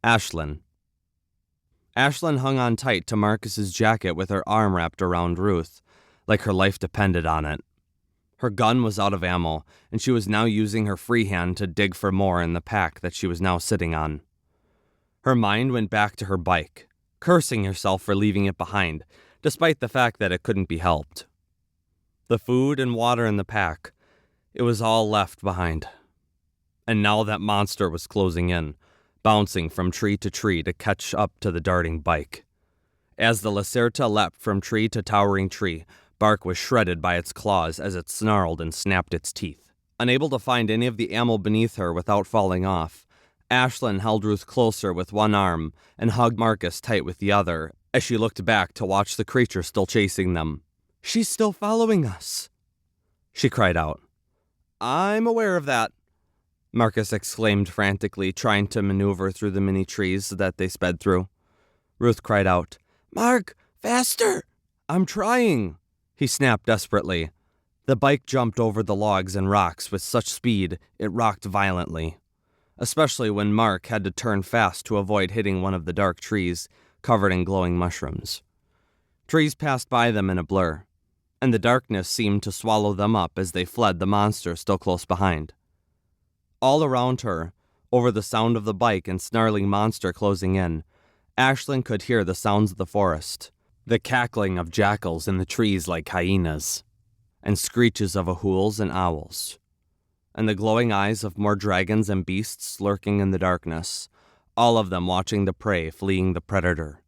Ashlyn. Ashlyn hung on tight to Marcus's jacket with her arm wrapped around Ruth, like her life depended on it. Her gun was out of ammo, and she was now using her free hand to dig for more in the pack that she was now sitting on. Her mind went back to her bike, cursing herself for leaving it behind, despite the fact that it couldn't be helped. The food and water in the pack, it was all left behind. And now that monster was closing in, bouncing from tree to tree to catch up to the darting bike. As the Lacerta leapt from tree to towering tree, bark was shredded by its claws as it snarled and snapped its teeth. Unable to find any of the ammo beneath her without falling off, Ashlyn held Ruth closer with one arm and hugged Marcus tight with the other as she looked back to watch the creature still chasing them. "She's still following us," she cried out. "I'm aware of that," Marcus exclaimed frantically, trying to maneuver through the many trees that they sped through. Ruth cried out, "Mark, faster!" "I'm trying," he snapped desperately. The bike jumped over the logs and rocks with such speed it rocked violently, especially when Mark had to turn fast to avoid hitting one of the dark trees covered in glowing mushrooms. Trees passed by them in a blur, and the darkness seemed to swallow them up as they fled the monster still close behind. All around her, over the sound of the bike and snarling monster closing in, Ashlyn could hear the sounds of the forest, the cackling of jackals in the trees like hyenas, and screeches of ahouls and owls, and the glowing eyes of more dragons and beasts lurking in the darkness, all of them watching the prey fleeing the predator.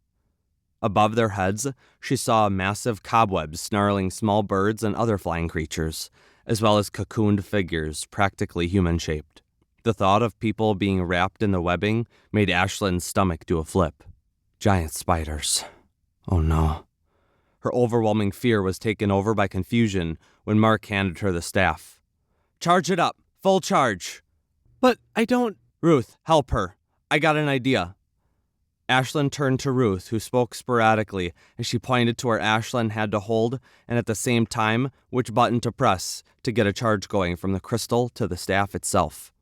Above their heads, she saw a massive cobweb snarling small birds and other flying creatures, as well as cocooned figures practically human-shaped. The thought of people being wrapped in the webbing made Ashlyn's stomach do a flip. Giant spiders. Oh no. Her overwhelming fear was taken over by confusion when Mark handed her the staff. "Charge it up! Full charge!" "But I don't—" "Ruth, help her. I got an idea." Ashlyn turned to Ruth, who spoke sporadically as she pointed to where Ashlyn had to hold and at the same time which button to press to get a charge going from the crystal to the staff itself.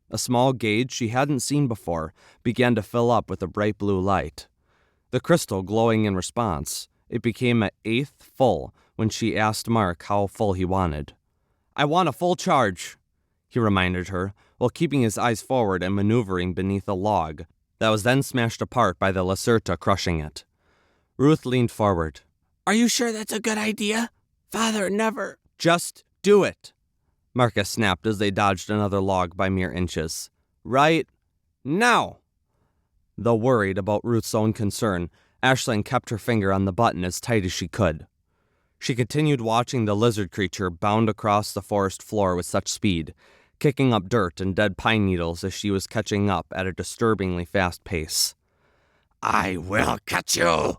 A small gauge she hadn't seen before began to fill up with a bright blue light. The crystal glowing in response, it became an eighth full when she asked Mark how full he wanted. "I want a full charge," he reminded her, while keeping his eyes forward and maneuvering beneath a log that was then smashed apart by the Lacerta crushing it. Ruth leaned forward. "Are you sure that's a good idea? Father never—" "Just do it," Marcus snapped as they dodged another log by mere inches. "Right now." Though worried about Ruth's own concern, Ashlyn kept her finger on the button as tight as she could. She continued watching the lizard creature bound across the forest floor with such speed, kicking up dirt and dead pine needles as she was catching up at a disturbingly fast pace. "I will catch you!"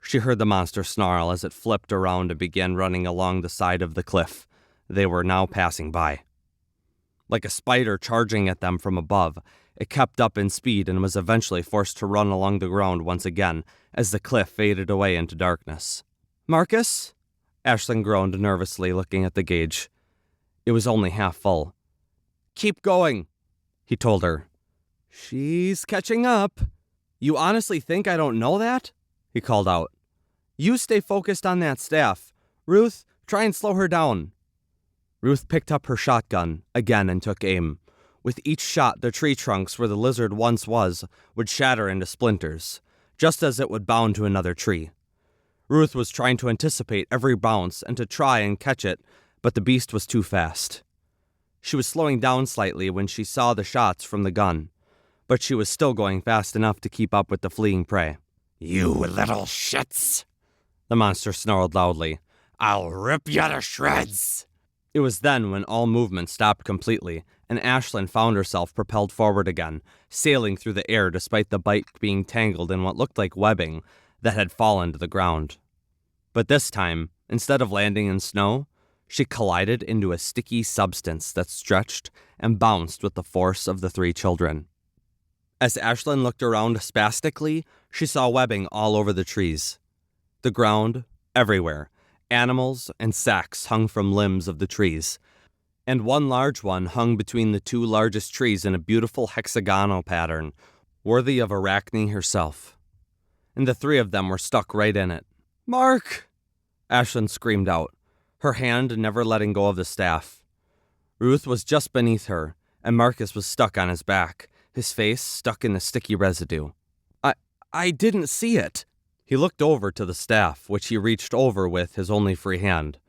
She heard the monster snarl as it flipped around and began running along the side of the cliff they were now passing by. Like a spider charging at them from above, it kept up in speed and was eventually forced to run along the ground once again as the cliff faded away into darkness. "Marcus?" Ashlyn groaned nervously, looking at the gauge. It was only half full. "Keep going," he told her. "She's catching up." "You honestly think I don't know that?" he called out. "You stay focused on that staff. Ruth, try and slow her down." Ruth picked up her shotgun again and took aim. With each shot, the tree trunks where the lizard once was would shatter into splinters, just as it would bound to another tree. Ruth was trying to anticipate every bounce and to try and catch it, but the beast was too fast. She was slowing down slightly when she saw the shots from the gun, but she was still going fast enough to keep up with the fleeing prey. "You little shits!" the monster snarled loudly. "I'll rip you to shreds!" It was then when all movement stopped completely, and Ashlyn found herself propelled forward again, sailing through the air despite the bike being tangled in what looked like webbing that had fallen to the ground. But this time, instead of landing in snow, she collided into a sticky substance that stretched and bounced with the force of the three children. As Ashlyn looked around spastically, she saw webbing all over the trees. The ground, everywhere. Animals and sacks hung from limbs of the trees, and one large one hung between the two largest trees in a beautiful hexagonal pattern, worthy of Arachne herself. And the three of them were stuck right in it. "Mark!" Ashlyn screamed out, her hand never letting go of the staff. Ruth was just beneath her, and Marcus was stuck on his back, his face stuck in the sticky residue. I didn't see it." He looked over to the staff, which he reached over with his only free hand.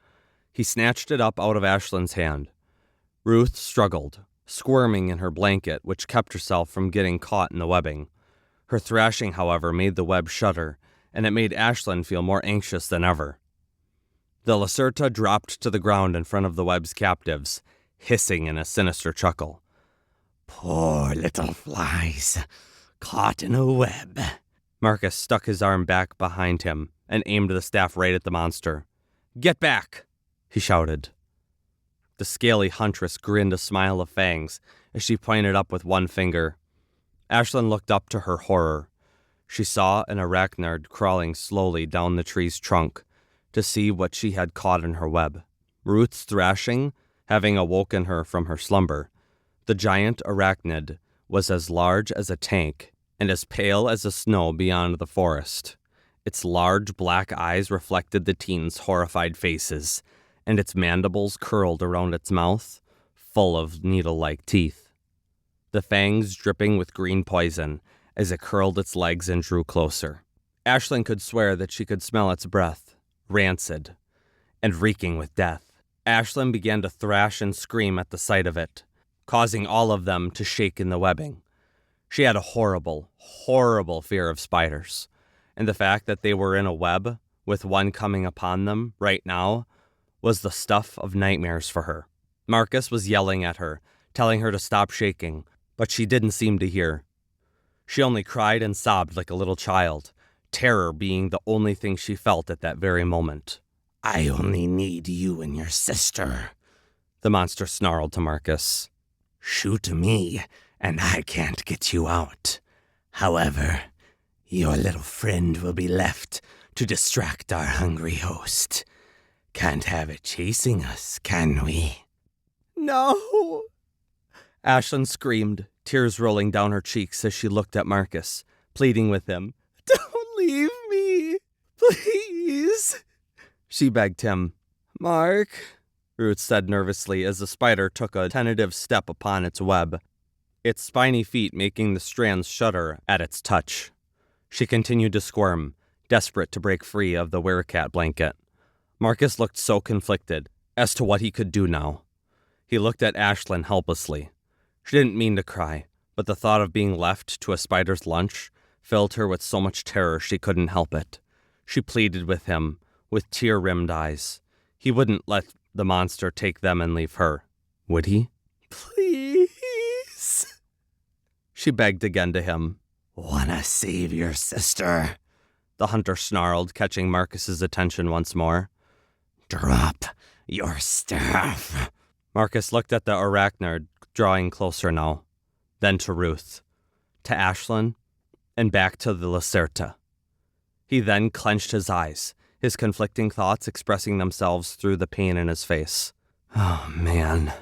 He snatched it up out of Ashlyn's hand. Ruth struggled, squirming in her blanket, which kept herself from getting caught in the webbing. Her thrashing, however, made the web shudder, and it made Ashlyn feel more anxious than ever. The Lacerta dropped to the ground in front of the web's captives, hissing in a sinister chuckle. "Poor little flies, caught in a web." Marcus stuck his arm back behind him and aimed the staff right at the monster. "Get back!" he shouted. The scaly huntress grinned a smile of fangs as she pointed up with one finger. Ashlyn looked up to her horror. She saw an arachnid crawling slowly down the tree's trunk to see what she had caught in her web. Ruth's thrashing having awoken her from her slumber. The giant arachnid was as large as a tank and as pale as the snow beyond the forest. Its large black eyes reflected the teens' horrified faces, and its mandibles curled around its mouth, full of needle-like teeth. The fangs dripping with green poison as it curled its legs and drew closer. Ashlyn could swear that she could smell its breath, rancid, and reeking with death. Ashlyn began to thrash and scream at the sight of it, causing all of them to shake in the webbing. She had a horrible, horrible fear of spiders, and the fact that they were in a web, with one coming upon them right now, was the stuff of nightmares for her. Marcus was yelling at her, telling her to stop shaking, but she didn't seem to hear. She only cried and sobbed like a little child, terror being the only thing she felt at that very moment. "I only need you and your sister," the monster snarled to Marcus. "Shoot me, and I can't get you out. However, your little friend will be left to distract our hungry host. Can't have it chasing us, can we?" "No!" Ashlyn screamed, tears rolling down her cheeks as she looked at Marcus, pleading with him. "Don't leave me, please," she begged him. "Mark," Ruth said nervously as the spider took a tentative step upon its web, its spiny feet making the strands shudder at its touch. She continued to squirm, desperate to break free of the werecat blanket. Marcus looked so conflicted as to what he could do now. He looked at Ashlyn helplessly. She didn't mean to cry, but the thought of being left to a spider's lunch filled her with so much terror she couldn't help it. She pleaded with him, with tear-rimmed eyes. He wouldn't let the monster take them and leave her, would he? "Please," she begged again to him. "Wanna save your sister?" the hunter snarled, catching Marcus's attention once more. "Drop your staff." Marcus looked at the arachnid, drawing closer now, then to Ruth, to Ashlyn, and back to the Lacerta. He then clenched his eyes, his conflicting thoughts expressing themselves through the pain in his face. Oh, man.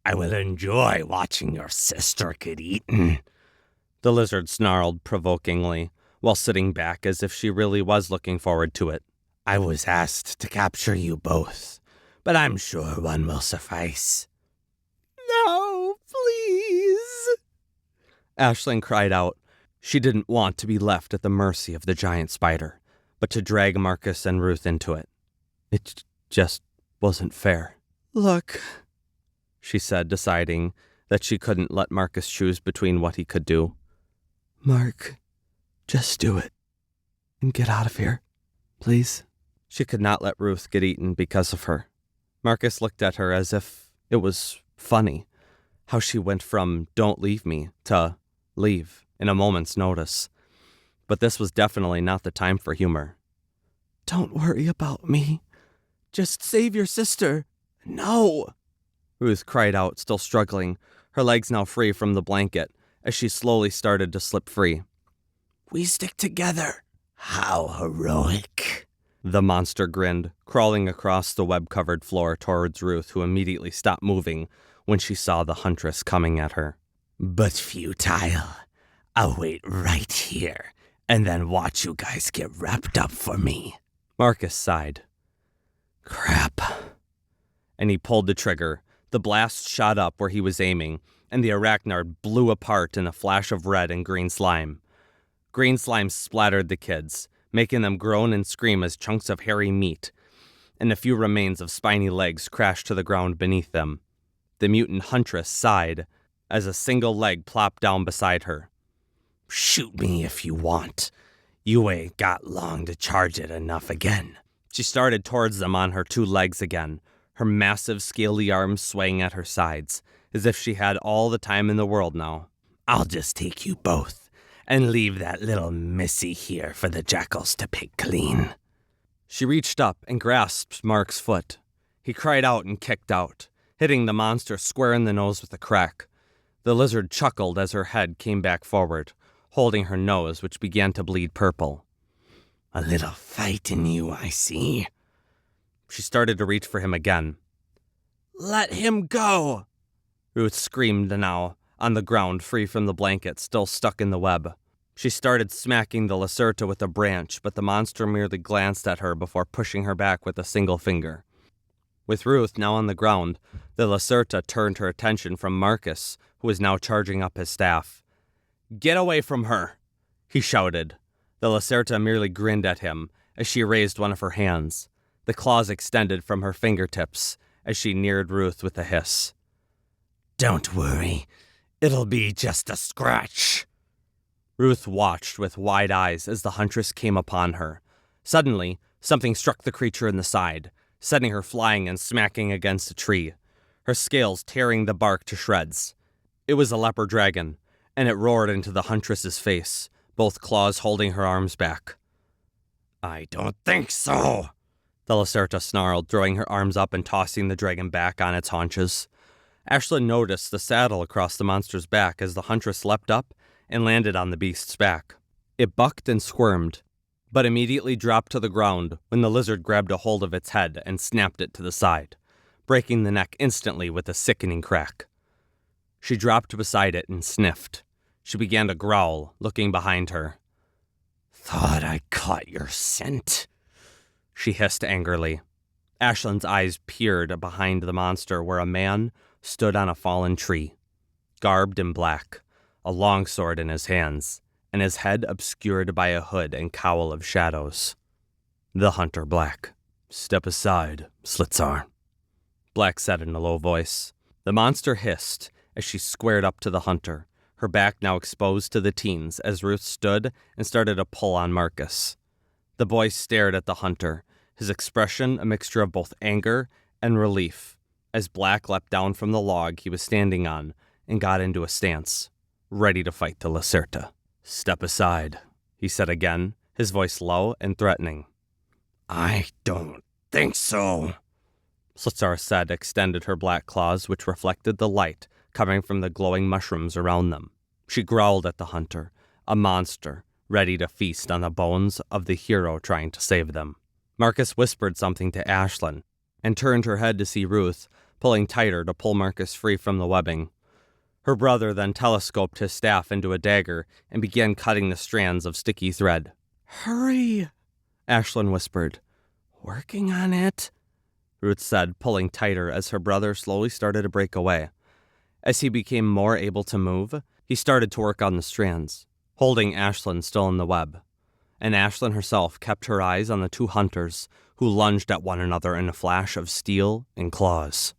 "I will enjoy watching your sister get eaten," the lizard snarled provokingly, while sitting back as if she really was looking forward to it. "I was asked to capture you both, but I'm sure one will suffice." "No, please," Ashlyn cried out. She didn't want to be left at the mercy of the giant spider, but to drag Marcus and Ruth into it. It just wasn't fair. "Look," she said, deciding that she couldn't let Marcus choose between what he could do. "Mark, just do it and get out of here, please." She could not let Ruth get eaten because of her. Marcus looked at her as if it was funny, how she went from "don't leave me" to "leave" in a moment's notice. But this was definitely not the time for humor. "Don't worry about me. Just save your sister." "No!" Ruth cried out, still struggling, her legs now free from the blanket, as she slowly started to slip free. "We stick together." "How heroic." The monster grinned, crawling across the web-covered floor towards Ruth, who immediately stopped moving when she saw the huntress coming at her. "But futile. I'll wait right here and then watch you guys get wrapped up for me. Marcus sighed. Crap. And he pulled the trigger. The blast shot up where he was aiming, and the arachnard blew apart in a flash of red and green slime. Green slime splattered the kids, making them groan and scream as chunks of hairy meat, and a few remains of spiny legs crashed to the ground beneath them. The mutant huntress sighed as a single leg plopped down beside her. Shoot me if you want. You ain't got long to charge it enough again. She started towards them on her two legs again, her massive scaly arms swaying at her sides, as if she had all the time in the world now. I'll just take you both and leave that little missy here for the jackals to pick clean. She reached up and grasped Mark's foot. He cried out and kicked out, hitting the monster square in the nose with a crack. The lizard chuckled as her head came back forward, holding her nose, which began to bleed purple. A little fight in you, I see. She started to reach for him again. Let him go! Ruth screamed now, on the ground free from the blanket, still stuck in the web. She started smacking the lacerta with a branch, but the monster merely glanced at her before pushing her back with a single finger. With Ruth now on the ground, the lacerta turned her attention from Marcus, who was now charging up his staff. "Get away from her!" he shouted. The lacerta merely grinned at him as she raised one of her hands. The claws extended from her fingertips as she neared Ruth with a hiss. Don't worry. It'll be just a scratch. Ruth watched with wide eyes as the huntress came upon her. Suddenly, something struck the creature in the side, sending her flying and smacking against a tree, her scales tearing the bark to shreds. It was a leopard dragon, and it roared into the huntress's face, both claws holding her arms back. I don't think so, the lacerta snarled, throwing her arms up and tossing the dragon back on its haunches. Ashlyn noticed the saddle across the monster's back as the huntress leapt up and landed on the beast's back. It bucked and squirmed, but immediately dropped to the ground when the lizard grabbed a hold of its head and snapped it to the side, breaking the neck instantly with a sickening crack. She dropped beside it and sniffed. She began to growl, looking behind her. Thought I caught your scent, she hissed angrily. Ashlyn's eyes peered behind the monster where a man stood on a fallen tree, garbed in black, a longsword in his hands, and his head obscured by a hood and cowl of shadows. The hunter Black. "Step aside, Slitzar," Black said in a low voice. The monster hissed as she squared up to the hunter, her back now exposed to the teens as Ruth stood and started to pull on Marcus. The boy stared at the hunter, his expression a mixture of both anger and relief, as Black leapt down from the log he was standing on and got into a stance, ready to fight the lacerta. "Step aside," he said again, his voice low and threatening. I don't think so, Slitzar said, extended her black claws, which reflected the light coming from the glowing mushrooms around them. She growled at the hunter, a monster, ready to feast on the bones of the hero trying to save them. Marcus whispered something to Ashlyn and turned her head to see Ruth, pulling tighter to pull Marcus free from the webbing. Her brother then telescoped his staff into a dagger and began cutting the strands of sticky thread. Hurry, Ashlyn whispered. Working on it, Ruth said, pulling tighter as her brother slowly started to break away. As he became more able to move, he started to work on the strands, holding Ashlyn still in the web. And Ashlyn herself kept her eyes on the two hunters, who lunged at one another in a flash of steel and claws.